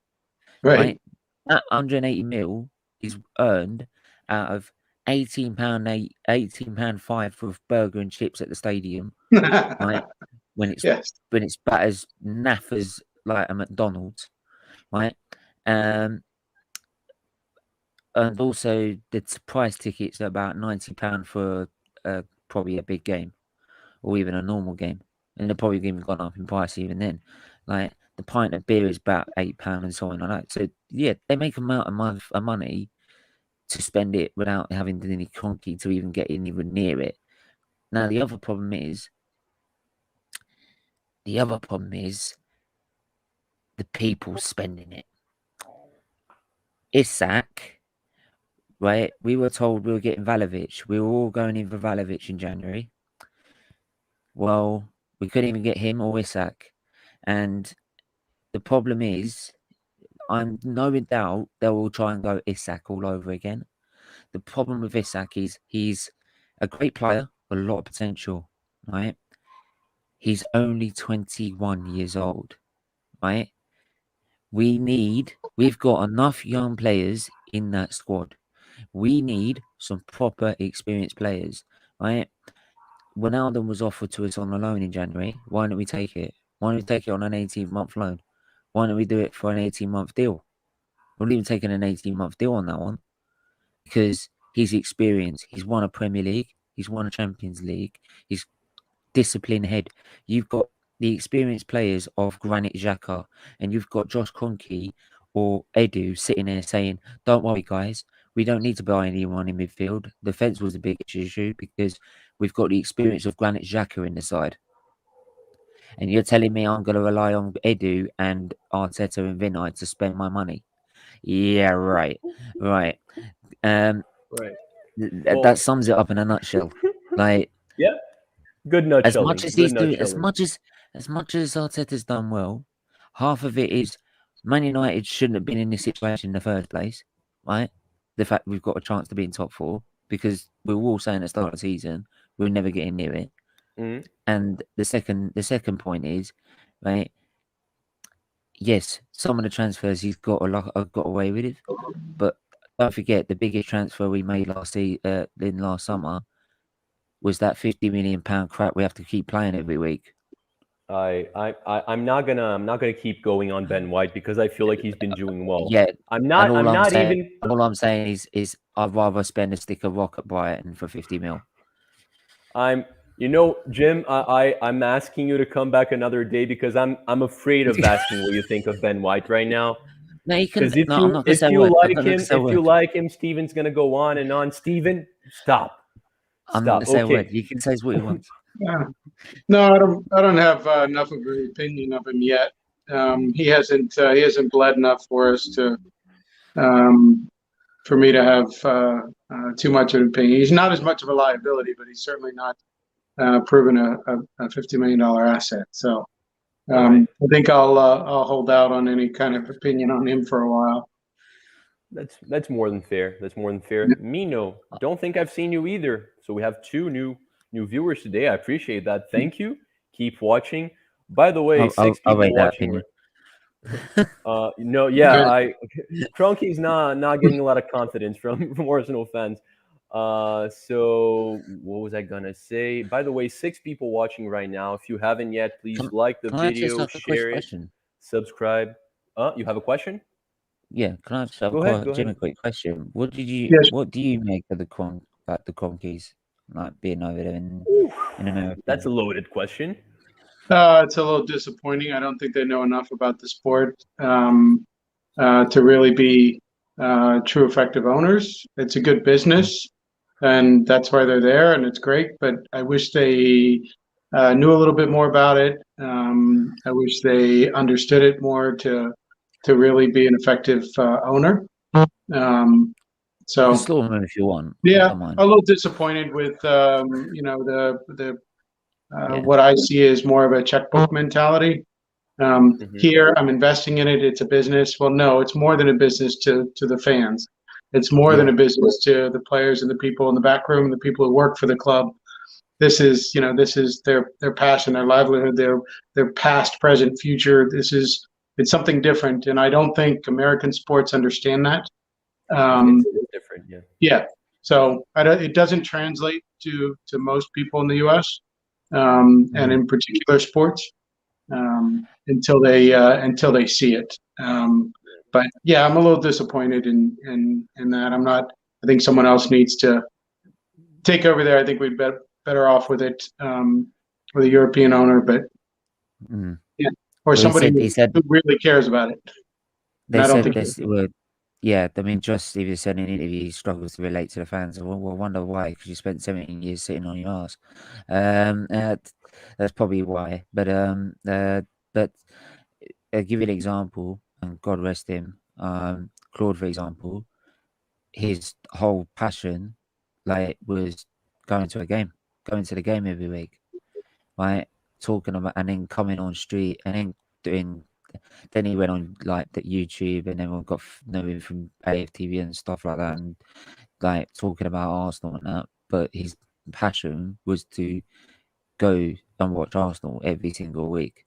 Right. Right? That 180 mil is earned out of £18.5 for a burger and chips at the stadium, right? When it's Yes. about as naff as like a McDonald's, right? Um, and also the price tickets are about £90 for probably a big game or even a normal game, and they're probably even gone up in price even then. Like the pint of beer is about £8 and so on like that. So yeah, they make amount of money to spend it without having any conky to even get even near it. Now the other problem is the people spending it. Isak, right? We were told we were getting Vlahovic. We were all going in for Vlahovic in January. Well, we couldn't even get him or Isak. And the problem is, I'm no doubt they will try and go Isak all over again. The problem with Isak is he's a great player with a lot of potential, right? He's only 21 years old, right? We've got enough young players in that squad. We need some proper experienced players, right? Ronaldo was offered to us on a loan in January. Why don't we take it? Why don't we take it on an 18-month loan? Why don't we do it for an 18-month deal? We're not even taking an 18-month deal on that one because he's experienced. He's won a Premier League. He's won a Champions League. He's disciplined head. You've got the experienced players of Granit Xhaka, and you've got Josh Kroenke or Edu sitting there saying, "Don't worry, guys. We don't need to buy anyone in midfield. Defense was a big issue because we've got the experience of Granit Xhaka in the side." And you're telling me I'm going to rely on Edu and Arteta and Vinay to spend my money? Yeah, right. Right. Um, Right. that Well, sums it up in a nutshell. Like, yeah, good as much nutshelling. as Good he's doing, nutshelling. as much as Arteta's done well, half of it is Man United shouldn't have been in this situation in the first place, right? The fact we've got a chance to be in top four, because we were all saying at the start of the season we're never getting near it. Mhm. And the second point is, right? Yes, some of the transfers he's got got away with it, but don't forget the biggest transfer we made in last summer was that £50 million crap we have to keep playing every week. I'm not gonna keep going on Ben White because I feel like he's been doing well. Yeah, I'm and not I'm not even all I'm saying is I'd rather spend a stick of rock at Brighton for 50 mil. I'm Jim, I'm asking you to come back another day because I'm afraid of asking what you think of Ben White right now. No, you can. Because if No, I'm not gonna if say a you word. I'm like not gonna him, say a word. Steven's gonna go on and on. Steven, stop. I'm not gonna say a Okay. word. You can say what you want. Yeah. No, I don't have enough of an opinion of him yet. He hasn't bled enough for us to for me to have too much of an opinion. He's not as much of a liability, but he's certainly not proven a $50 million asset. So All right. I think I'll hold out on any kind of opinion on him for a while. That's more than fair. That's more than fair. Mino, don't think I've seen you either. So we have two new viewers today. I appreciate that. Thank you. Keep watching. By the way, six I'll people rate that watching. opinion. No, yeah, Good. Kroenke's not getting a lot of confidence from Arsenal fans. So what was I gonna say? By the way, six people watching right now. If you haven't yet, please like the Can I just video, ask a quick share it, question? subscribe. You have a question? Yeah, can I just have Go ahead. Go Jim, a ahead. quick question? Yes, What do you make of the Cronkies, like being over there Ooh, in America? that's a loaded question. it's a little disappointing. I don't think they know enough about the sport to really be true effective owners. It's a good business, and that's why they're there, and it's great. But I wish they knew a little bit more about it. I wish they understood it more to really be an effective owner. You can So slaughter them if you want. I yeah, don't mind. a little disappointed with the Yeah. what I see is more of a checkbook mentality. Hmm. Here, I'm investing in it. It's a business. Well, no, it's more than a business to the fans. It's more than Yeah. a business to the players and the people in the back room, the people who work for the club. This is their passion, their livelihood, their past, present, future. It's something different, and I don't think American sports understand that. Um, It's different. Yeah. yeah, so it doesn't translate to most people in the U.S. And in particular sports until they see it. But yeah, I'm a little disappointed in that. I'm not. I think someone else needs to take over there. I think we'd be better off with it with a European owner, but Mm. yeah, or Well, somebody he said who really cares about it. And they I don't said think. this. Well, yeah. I mean, Josh Stevens said in an interview he struggles to relate to the fans. I wonder why, because you spent 17 years sitting on your ass. That's probably why. But I'll give you an example, and God rest him. Claude, for example, his whole passion, like, was going to the game every week, right? Talking about, and then coming on street, and then doing. Then he went on like the YouTube, and everyone got knowing from AFTV and stuff like that, and like talking about Arsenal and that. But his passion was to go and watch Arsenal every single week,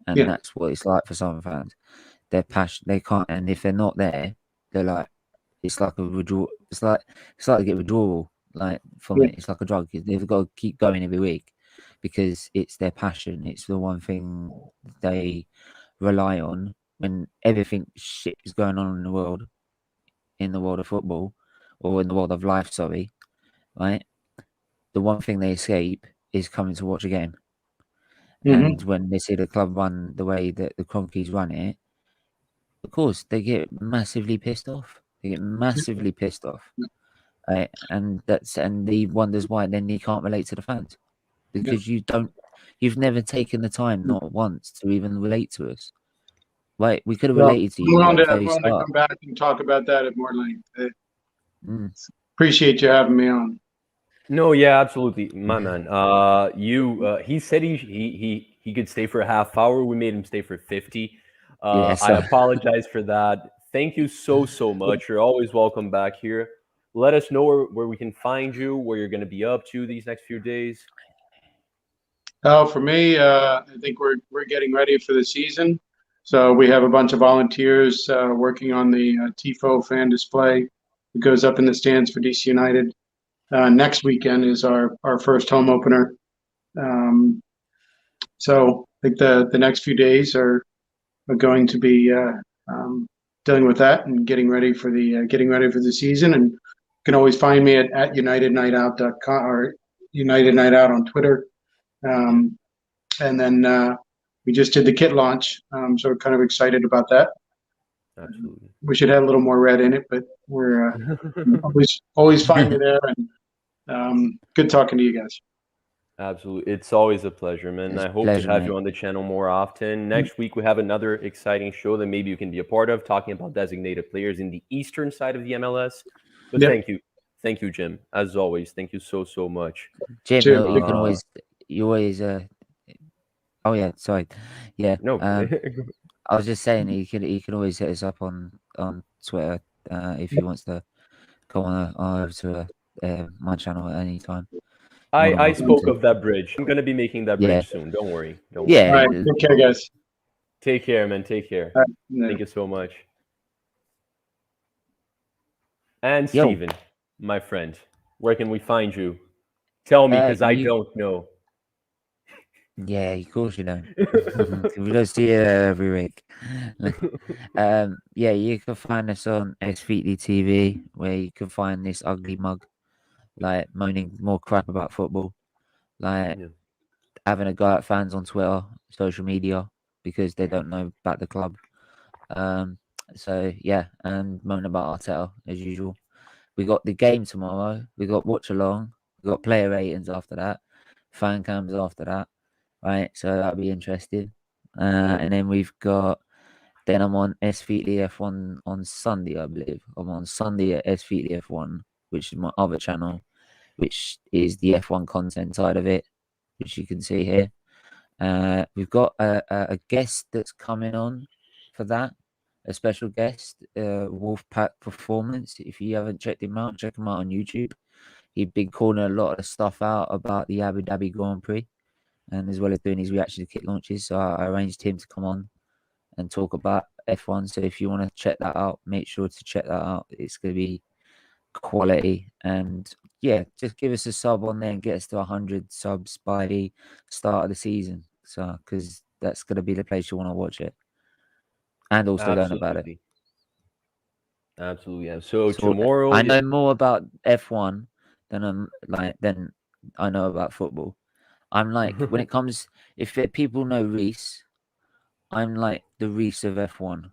and Yeah, that's what it's like for some fans. Their passion, they can't, and if they're not there, they're like, it's like a withdrawal. It's like they get withdrawal like from yeah, it. It's like a drug. They've got to keep going every week because it's their passion. It's the one thing they rely on when everything shit is going on in the world of football, or in the world of life. Sorry, right? The one thing they escape is coming to watch a game. And hmm when they see the club run the way that the Cronkies run it, of course they get massively pissed off. They get massively pissed off. And he wonders why then he can't relate to the fans, yeah, because You've never taken the time, not once, to even relate to us. Right? We could have Well, related to you at the I'm very willing to start. come back and talk about that at more length. Mm. Appreciate you having me on. No, yeah, absolutely, my man. He said he could stay for a half hour. We made him stay for 50. Yeah, I so apologize for that. Thank you so much. You're always welcome back here. Let us know where we can find you, where you're going to be up to these next few days. Oh, for me, I think we're getting ready for the season. So we have a bunch of volunteers working on the TIFO fan display that goes up in the stands for DC United. Next weekend is our first home opener. So I think the next few days are going to be dealing with that and getting ready for the season. And you can always find me at UnitedNightOut.com or United Night Out on Twitter. Yeah, And then we just did the kit launch, so we're kind of excited about that. absolutely. We should have a little more red in it, but we're always find me there. And good talking to you guys. Absolutely. It's always a pleasure, man. it's I a hope to pleasure, have mate. you on the channel more often. Next week, we have another exciting show that maybe you can be a part of, talking about designated players in the eastern side of the MLS. But Yep. thank you. Thank you, Jim. As always, thank you so much. Jim, Cheers. you can Uh, always oh yeah, sorry. Yeah. no. I was just saying he can always hit us up on Twitter if he wants to go on over to my channel at any time. More than I welcome spoke to. of that bridge. I'm going to be making that Yeah. bridge soon. Don't worry. Don't worry. All Yeah. right. Take care, guys. Take care, man. Take care. All right. Yeah. Thank you so much. And Yo, Steven, my friend, where can we find you? Tell me, because I you don't know. yeah, of course you don't. We don't see you every week. Yeah, you can find us on SVT TV, where you can find this ugly mug, like moaning more crap about football, like Yeah. having a go at fans on Twitter, social media, because they don't know about the club. Um, so yeah, and moan about Arteta as usual. We got the game tomorrow. We got watch along. We got player ratings after that. Fan cams after that. Right, so that'll be interesting. Yeah. And then we've got. Then I'm on SVT F1 on Sunday, I believe. I'm on Sunday at SVT F1, which is my other channel, which is the F1 content side of it, which you can see here. We've got a guest that's coming on for that, a special guest, Wolfpack Performance. If you haven't checked him out, check him out on YouTube. He'd been calling a lot of the stuff out about the Abu Dhabi Grand Prix, and as well as doing his reaction to kit launches. So I arranged him to come on and talk about F1. So if you want to check that out, make sure to check that out. It's going to be quality. And yeah, just give us a sub on there and get us to 100 subs by the start of the season. So, because that's going to be the place you want to watch it and also learn about it. Absolutely. Absolutely. Yeah. So So tomorrow, I know more about F1 than I know about football. I'm like, when it comes, people know Reese, I'm like the Reese of F1.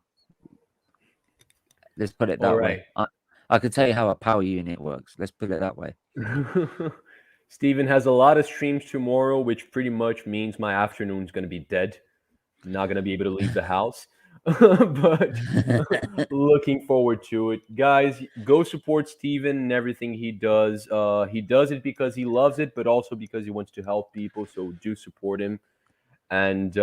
Let's put it all that right. way. I could tell you how a power unit works. Let's put it that way. Steven has a lot of streams tomorrow, which pretty much means my afternoon's going to be dead. I'm not going to be able to leave the house. But looking forward to it. Guys, go support Steven and everything he does. He does it because he loves it, but also because he wants to help people. So do support him and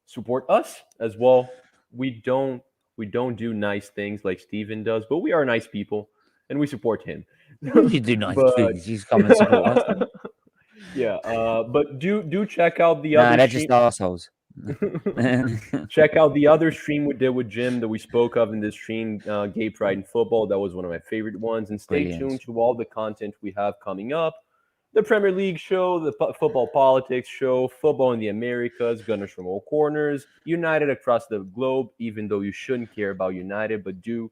support us as well. We don't do nice things like Steven does, but we are nice people and we support him. You do nice But things. You just come and support us. yeah, but do check out the Nah, other they're just stream. assholes. Check out the other stream we did with Jim that we spoke of in this stream, Gay Pride and Football. That was one of my favorite ones. And stay Brilliant. tuned to all the content we have coming up. The Premier League show, the football politics show, football in the Americas, Gunners from all corners, United across the globe, even though you shouldn't care about United, but do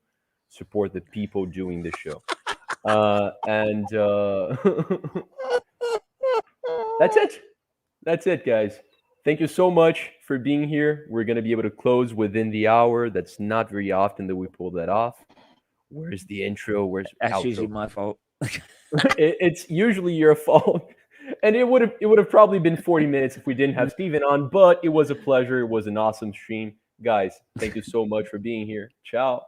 support the people doing the show. And that's it. That's it, guys. Thank you so much for being here. We're going to be able to close within the hour. That's not very often that we pull that off. Where's the intro? Where's That's outro? usually my fault. It's usually your fault. And it would have probably been 40 minutes if we didn't have Steven on, but it was a pleasure. It was an awesome stream. Guys, thank you so much for being here. Ciao.